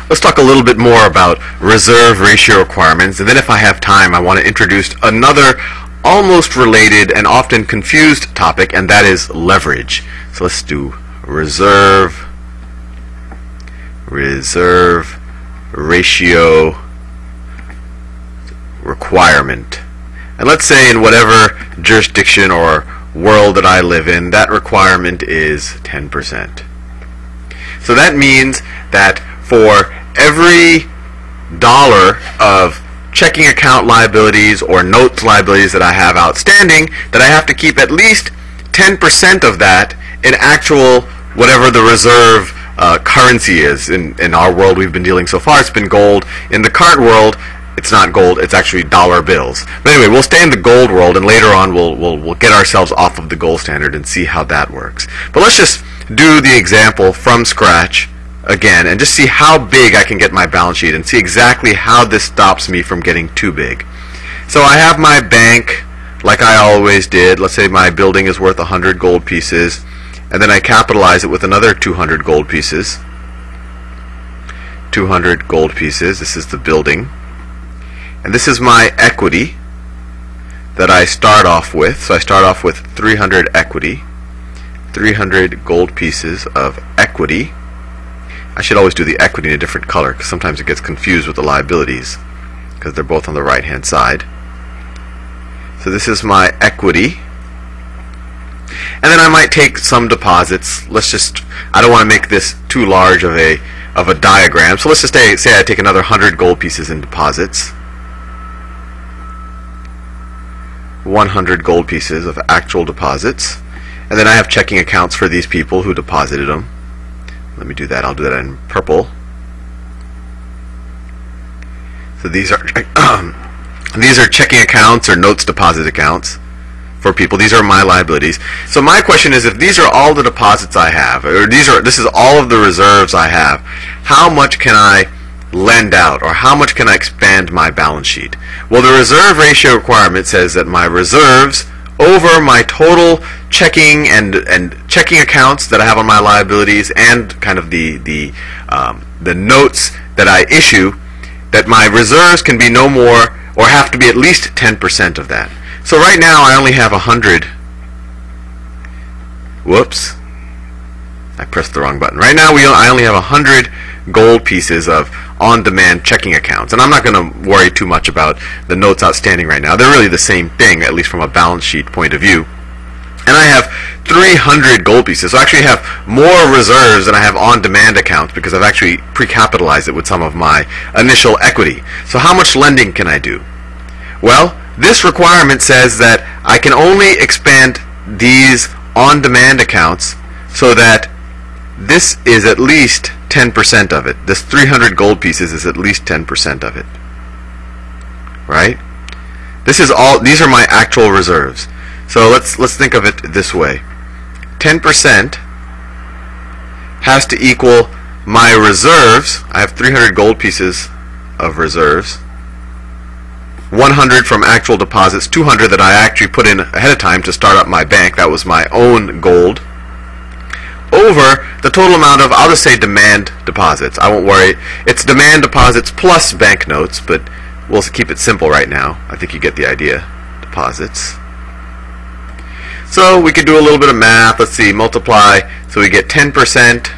let's talk a little bit more about reserve ratio requirements, and then if I have time, I want to introduce another almost related and often confused topic, and that is leverage. So let's do reserve ratio requirement. And let's say in whatever jurisdiction or world that I live in, that requirement is 10%. So that means that for every dollar of checking account liabilities or notes liabilities that I have outstanding, that I have to keep at least 10% of that in actual whatever the reserve currency is. In our world we've been dealing so far, it's been gold. In the current world, it's not gold, it's actually dollar bills. But anyway, we'll stay in the gold world, and later on we'll get ourselves off of the gold standard and see how that works. But let's just do the example from scratch again and just see how big I can get my balance sheet and see exactly how this stops me from getting too big. So I have my bank like I always did. Let's say my building is worth 100 gold pieces, and then I capitalize it with another 200 gold pieces. 200 gold pieces, this is the building. And this is my equity that I start off with. So I start off with 300 equity, 300 gold pieces of equity. I should always do the equity in a different color because sometimes it gets confused with the liabilities because they're both on the right hand side. So this is my equity. And then I might take some deposits. I don't want to make this too large of a diagram. So let's just say I take another 100 gold pieces in deposits. 100 gold pieces of actual deposits, and then I have checking accounts for these people who deposited them. Let me do that. I'll do that in purple. So these are checking accounts or notes deposit accounts for people. These are my liabilities. So my question is, if these are all the deposits I have, or this is all of the reserves I have, how much can I lend out, or how much can I expand my balance sheet? Well, the reserve ratio requirement says that my reserves over my total checking and checking accounts that I have on my liabilities and kind of the notes that I issue, that my reserves can be no more or have to be at least 10% of that. So right now I only have 100. Whoops. I pressed the wrong button. Right now I only have 100 gold pieces of on-demand checking accounts, and I'm not going to worry too much about the notes outstanding right now. They're really the same thing, at least from a balance sheet point of view. And I have 300 gold pieces, so I actually have more reserves than I have on-demand accounts because I've actually pre-capitalized it with some of my initial equity. So how much lending can I do? Well, this requirement says that I can only expand these on-demand accounts so that this is at least 10% of it. This 300 gold pieces is at least 10% of it. Right? These are my actual reserves. So let's think of it this way. 10% has to equal my reserves. I have 300 gold pieces of reserves. 100 from actual deposits, 200 that I actually put in ahead of time to start up my bank. That was my own gold. Over the total amount of, I'll just say demand deposits. I won't worry. It's demand deposits plus banknotes, but we'll keep it simple right now. I think you get the idea. Deposits. So we could do a little bit of math. Let's see, multiply. So we get 10%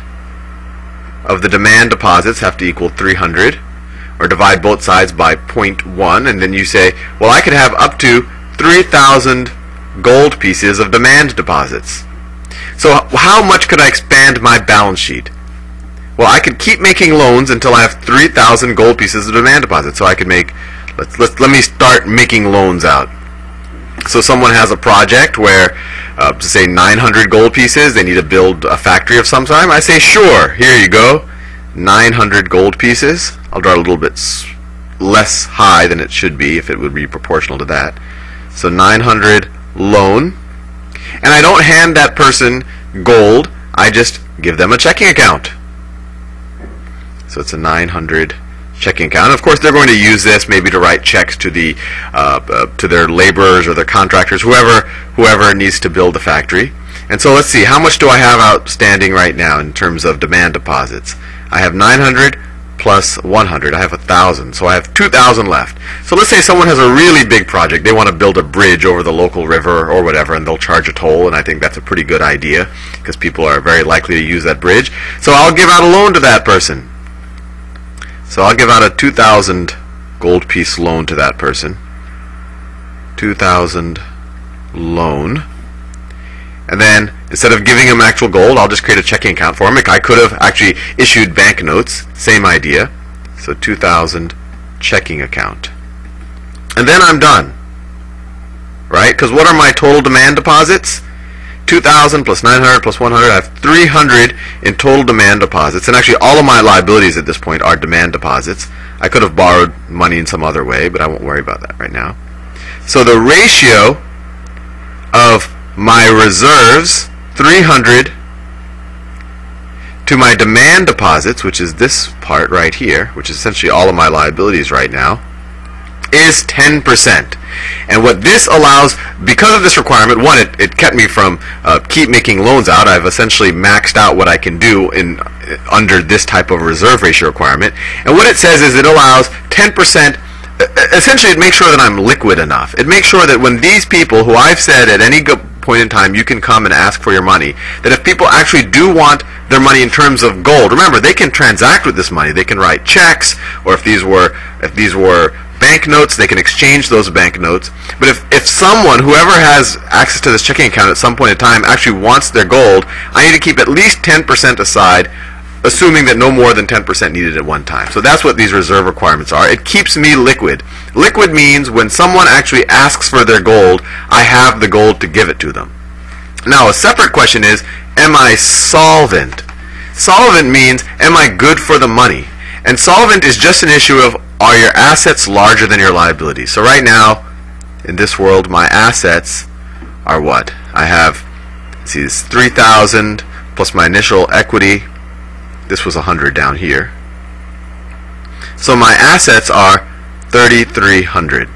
of the demand deposits have to equal 300, or divide both sides by 0.1, and then you say, well, I could have up to 3,000 gold pieces of demand deposits. So how much could I expand my balance sheet? Well, I could keep making loans until I have 3,000 gold pieces of demand deposits. So I could make, let me start making loans out. So someone has a project where, say 900 gold pieces, they need to build a factory of some time. I say, sure, here you go, 900 gold pieces. I'll draw it a little bit less high than it should be if it would be proportional to that. So 900 loan. And I don't hand that person gold, I just give them a checking account. So it's a 900 checking account. Of course, they're going to use this maybe to write checks to the to their laborers or their contractors, whoever needs to build the factory. And so let's see, how much do I have outstanding right now in terms of demand deposits? I have 900 plus 100. I have 1,000, so I have 2,000 left. So let's say someone has a really big project. They want to build a bridge over the local river or whatever, and they'll charge a toll, and I think that's a pretty good idea because people are very likely to use that bridge. So I'll give out a loan to that person. So I'll give out a 2,000 gold piece loan to that person. 2,000 loan. And then instead of giving him actual gold, I'll just create a checking account for him. I could have actually issued banknotes, same idea. So 2,000 checking account. And then I'm done. Right? Because what are my total demand deposits? 2,000 plus 900 plus 100. I have 300 in total demand deposits. And actually all of my liabilities at this point are demand deposits. I could have borrowed money in some other way, but I won't worry about that right now. So the ratio of my reserves, 300, to my demand deposits, which is this part right here, which is essentially all of my liabilities right now, is 10%. And what this allows, because of this requirement, one, it kept me from keep making loans out. I've essentially maxed out what I can do under this type of reserve ratio requirement. And what it says is it allows 10%. Essentially, it makes sure that I'm liquid enough. It makes sure that when these people, who I've said at any point in time you can come and ask for your money, that if people actually do want their money in terms of gold, remember, they can transact with this money. They can write checks, or if these were banknotes, they can exchange those banknotes. But if someone, whoever has access to this checking account at some point in time, actually wants their gold, I need to keep at least 10% aside, assuming that no more than 10% needed at one time. So that's what these reserve requirements are. It keeps me liquid. Liquid means when someone actually asks for their gold, I have the gold to give it to them. Now, a separate question is, am I solvent? Solvent means, am I good for the money? And solvent is just an issue of, are your assets larger than your liabilities? So right now, in this world, my assets are what? I have, let's see, this 3,000 plus my initial equity. This was 100 down here. So my assets are 3,300.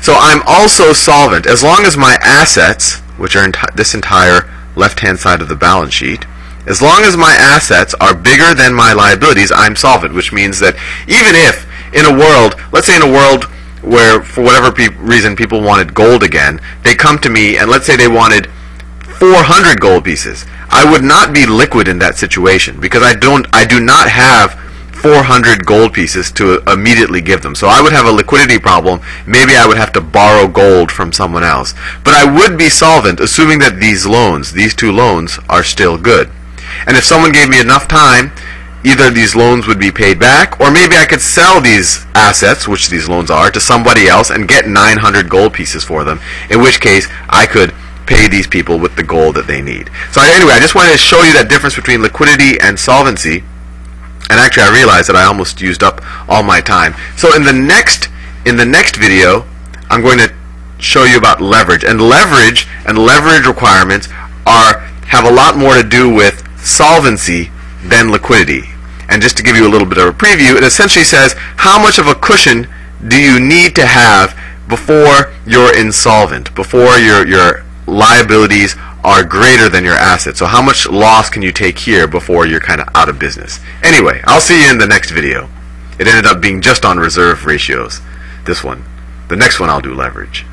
So I'm also solvent. As long as my assets, which are this entire left-hand side of the balance sheet, as long as my assets are bigger than my liabilities, I'm solvent, which means that even if in a world, let's say in a world where for whatever reason people wanted gold again, they come to me and let's say they wanted 400 gold pieces, I would not be liquid in that situation because I do not have 400 gold pieces to immediately give them. So I would have a liquidity problem. Maybe I would have to borrow gold from someone else. But I would be solvent, assuming that these two loans, are still good. And if someone gave me enough time, either these loans would be paid back, or maybe I could sell these assets, which these loans are, to somebody else and get 900 gold pieces for them, in which case I could pay these people with the gold that they need. So anyway, I just wanted to show you that difference between liquidity and solvency. And actually I realized that I almost used up all my time. So in the next video, I'm going to show you about leverage. And leverage requirements have a lot more to do with solvency than liquidity. And just to give you a little bit of a preview, it essentially says how much of a cushion do you need to have before you're insolvent, before your liabilities are greater than your assets. So how much loss can you take here before you're kind of out of business? Anyway, I'll see you in the next video. It ended up being just on reserve ratios, this one. The next one I'll do leverage.